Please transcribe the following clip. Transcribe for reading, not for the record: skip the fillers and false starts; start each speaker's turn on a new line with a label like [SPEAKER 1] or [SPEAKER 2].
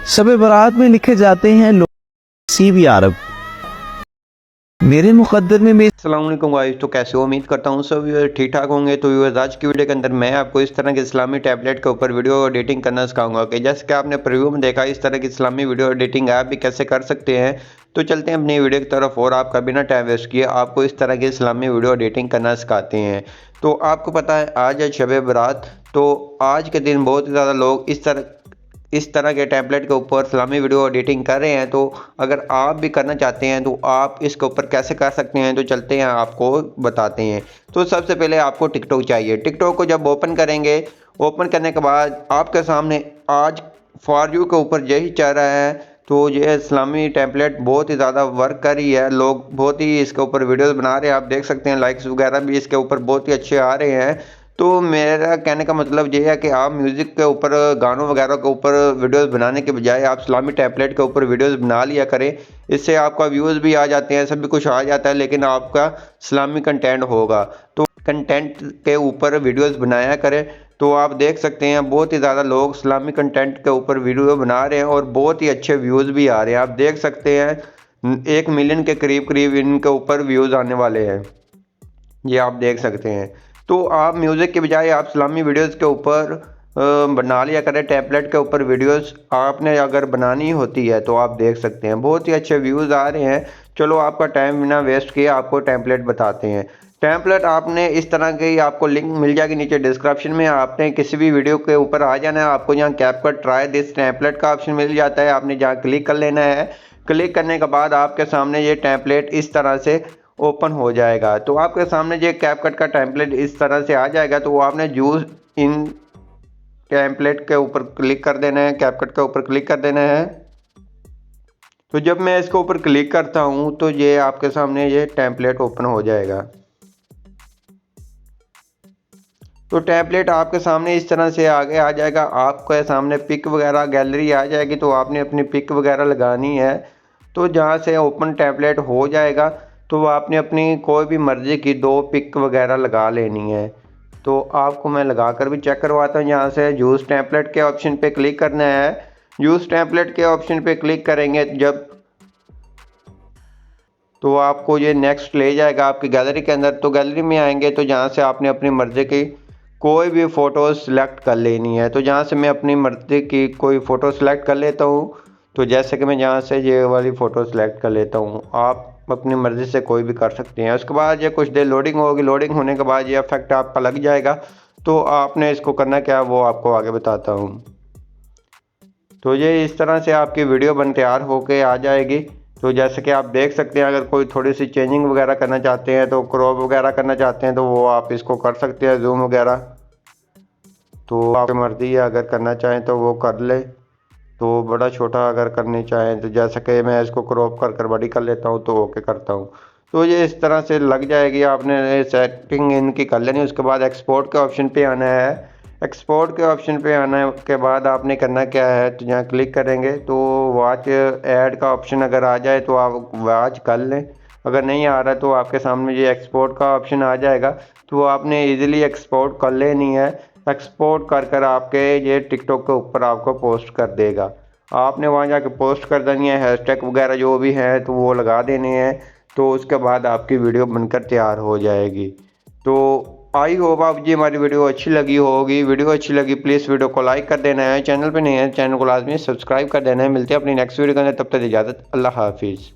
[SPEAKER 1] शब बारात में लिखे जाते हैं लोग सी भी अरब मेरे मुकद्दर में
[SPEAKER 2] अस्सलाम वालेकुम गाइस। तो कैसे हो? उम्मीद करता हूँ सब व्यूअर ठीक ठाक होंगे। तो व्यूअर्स, आज की वीडियो के अंदर मैं आपको इस तरह के इस्लामी टैबलेट के ऊपर वीडियो एडिटिंग करना सिखाऊंगा कि जैसे कि आपने प्रीव्यू में देखा, इस तरह की इस्लामी वीडियो एडिटिंग आप भी कैसे कर सकते हैं। तो चलते हैं अपनी वीडियो की तरफ और आपका बिना टाइम वेस्ट किए आपको इस तरह की इस्लामी वीडियो एडिटिंग करना सिखाते हैं। तो आपको पता है आज है शब बारात। तो आज के दिन बहुत ज़्यादा लोग इस तरह के टैबलेट के ऊपर इस्लामी वीडियो एडिटिंग कर रहे हैं। तो अगर आप भी करना चाहते हैं तो आप इसके ऊपर कैसे कर सकते हैं, तो चलते हैं आपको बताते हैं। तो सबसे पहले आपको टिकटॉक चाहिए। टिकटॉक को जब ओपन करेंगे, ओपन करने के बाद आपके सामने आज फॉर यू के ऊपर यही चल रहा है। तो ये इस्लामी टैबलेट बहुत ही ज़्यादा वर्क कर रही है, लोग बहुत ही इसके ऊपर वीडियोस बना रहे हैं। आप देख सकते हैं लाइक्स वगैरह भी इसके ऊपर बहुत ही अच्छे आ रहे हैं। तो मेरा कहने का मतलब ये है कि आप म्यूज़िक के ऊपर, गानों वगैरह के ऊपर वीडियोस बनाने के बजाय आप इस्लामी टैबलेट के ऊपर वीडियोस बना लिया करें। इससे आपका व्यूज़ भी आ जाते हैं, सभी कुछ आ जाता है, लेकिन आपका इस्लामी कंटेंट होगा। तो कंटेंट के ऊपर वीडियोस बनाया करें। तो आप देख सकते हैं बहुत ही ज़्यादा लोग इस्लामी कंटेंट के ऊपर वीडियो बना रहे हैं और बहुत ही अच्छे व्यूज़ भी आ रहे हैं। आप देख सकते हैं 1 मिलियन के करीब करीब इनके ऊपर व्यूज़ आने वाले हैं, ये आप देख सकते हैं। तो आप म्यूज़िक के बजाय आप इस्लामी वीडियोस के ऊपर बना लिया करें। टैबलेट के ऊपर वीडियोस आपने अगर बनानी होती है तो आप देख सकते हैं बहुत ही अच्छे व्यूज़ आ रहे हैं। चलो आपका टाइम बिना वेस्ट किए आपको टैबलेट बताते हैं। टैबलेट आपने इस तरह की, आपको लिंक मिल जाएगी नीचे डिस्क्रिप्शन में। आपने किसी भी वीडियो के ऊपर आ जाना है, आपको यहाँ कैपकट ट्राई दिस टैबलेट का ऑप्शन मिल जाता है, आपने जहाँ क्लिक कर लेना है। क्लिक करने के बाद आपके सामने ये टैबलेट इस तरह से ओपन हो जाएगा। तो आपके सामने ये कैपकट का टेम्पलेट इस तरह से आ जाएगा। तो आपने यूज इन टेम्पलेट के ऊपर क्लिक कर देना है, कैपकट के ऊपर क्लिक कर देना है। तो जब मैं इसके ऊपर क्लिक करता हूं तो ये आपके सामने ये टेम्पलेट ओपन हो जाएगा। तो टेम्पलेट आपके सामने इस तरह से आगे आ जाएगा। आपके सामने पिक वगैरह गैलरी आ जाएगी, तो आपने अपनी पिक वगैरह लगानी है। तो जहाँ से ओपन टेम्पलेट हो जाएगा तो आपने अपनी कोई भी मर्ज़ी की 2 पिक वगैरह लगा लेनी है। तो आपको मैं लगा कर भी चेक करवाता हूँ। यहाँ से यूज़ टेम्पलेट के ऑप्शन पे क्लिक करना है। यूज़ टेम्पलेट के ऑप्शन पे क्लिक करेंगे जब, तो आपको ये नेक्स्ट ले जाएगा आपकी गैलरी के अंदर। तो गैलरी में आएंगे तो जहाँ से आपने अपनी मर्ज़ी की कोई भी फ़ोटो सेलेक्ट कर लेनी है। तो जहाँ से मैं अपनी मर्ज़ी की कोई फ़ोटो सेलेक्ट कर लेता हूँ। तो जैसे कि मैं यहाँ से ये वाली फ़ोटो सेलेक्ट कर लेता हूँ, आप अपनी मर्ज़ी से कोई भी कर सकते हैं। उसके बाद ये कुछ देर लोडिंग होगी, लोडिंग होने के बाद ये इफेक्ट आपका लग जाएगा। तो आपने इसको करना क्या वो आपको आगे बताता हूँ। तो ये इस तरह से आपकी वीडियो बन तैयार होके आ जाएगी। तो जैसे कि आप देख सकते हैं, अगर कोई थोड़ी सी चेंजिंग वगैरह करना चाहते हैं, तो क्रॉप वगैरह करना चाहते हैं, तो वो आप इसको कर सकते हैं, जूम वगैरह। तो आपकी मर्ज़ी है, अगर करना चाहें तो वो कर ले। तो बड़ा छोटा अगर करनी चाहें तो जैसे कि मैं इसको क्रॉप कर बड़ी कर लेता हूँ, तो ओके करता हूँ। तो ये इस तरह से लग जाएगी। आपने सेटिंग इनकी कर लेनी। उसके बाद एक्सपोर्ट के ऑप्शन पे आना है। एक्सपोर्ट के ऑप्शन पे आने के बाद आपने करना क्या है, तो यहाँ क्लिक करेंगे तो वॉच ऐड का ऑप्शन अगर आ जाए तो आप वॉच कर लें। अगर नहीं आ रहा तो आपके सामने ये एक्सपोर्ट का ऑप्शन आ जाएगा। तो आपने ईज़िली एक्सपोर्ट कर लेनी है। एक्सपोर्ट कर आपके ये टिकटॉक के ऊपर आपको पोस्ट कर देगा। आपने वहाँ जाके पोस्ट कर देनी है, हैशटैग वगैरह जो भी है तो वो लगा देने हैं। तो उसके बाद आपकी वीडियो बनकर तैयार हो जाएगी। तो आई होप आप जी हमारी वीडियो अच्छी लगी होगी। वीडियो अच्छी लगी प्लीज़ वीडियो को लाइक कर देना है। चैनल पे नहीं है चैनल को लाजमी सब्सक्राइब कर देना है। मिलते हैं अपनी नेक्स्ट वीडियो के अंदर, तब तक इजाज़त, अल्लाह हाफिज़।